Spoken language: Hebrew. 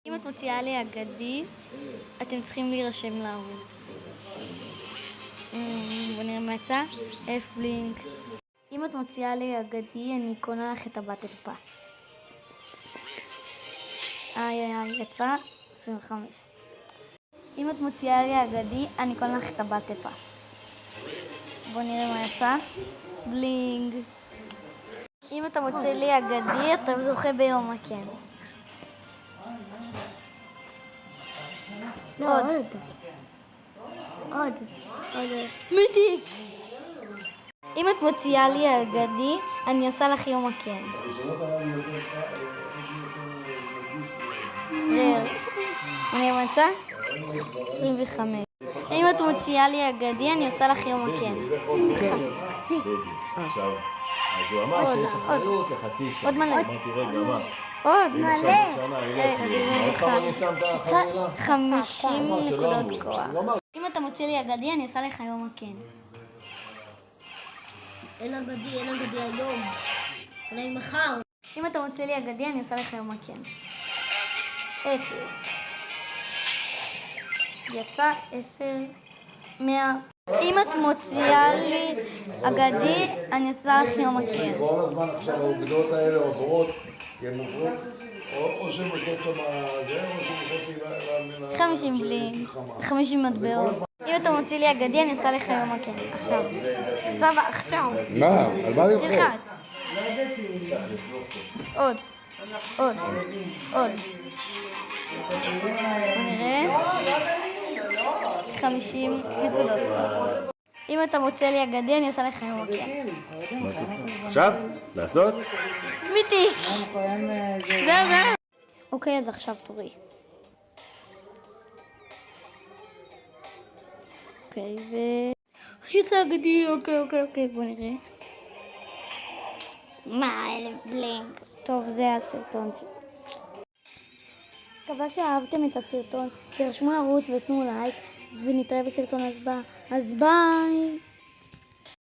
אם את מוציאה לי אגדי, אתם צריכים להירשם לערוץ. בוא נראה מה יצא. אלף בלינק. אם את מוציאה לי אגדי, אני קונה לך את הבטל פאס. יצא 25. אם את מוציאה לי אגדי, אני קונה לך את הבטל פאס. בוא נראה מה יצא. בלינג. אם אתה מוציא לי אגדי, אתה זוכה ביום הכן. עוד. מיתיק! אם את מוציאה לי אגדי, אני עושה לך יום הכן. אני מצא? 25. אם את מוציאה לי אגדי, אני עושה לך יום הכן. עכשיו, אז הוא אמר שיש אחריות לחצי שנה. עוד מלא. אמרתי, רגע, מה? עוד אם עכשיו עוד שנה, עוד פעם אני שם את החבילה? 50 נקודות כוח. אם אתה מוציא לי אגדי, אני עושה לך יום הכן. אין אגדי היום. אולי מחר. אם אתה מוציא לי אגדי, אני עושה לך יום הכן. אפיק. יצא 10, 100. אם את מוציאה לי אגדי, אני עושה לך יום הכן. כל הזמן עכשיו העובדות האלה עוברות, כי הן עוברות, או שהן עושות שם זה, או שהן עושות 50 בלינק, 50 מטבעות. אם אתה מוציא לי אגדי, אני עושה לך יום הכן. עכשיו. עכשיו. מה? על מה ללחוץ? תלחץ. עוד. בוא נראה. 50 נקודות. אם אתה מוצא לי אגדי, אני עושה לך יום הכן. עכשיו? לעשות? מיתיק! זהו. אוקיי, אז עכשיו תורי. אוקיי, יצא אגדי, אוקיי, בוא נראה. מה, 1000 בלינק. טוב, זה הסרטון שלי. מקווה שאהבתם את הסרטון, תירשמו לערוץ ותנו לייק, ונתראה בסרטון הבא. אז ביי!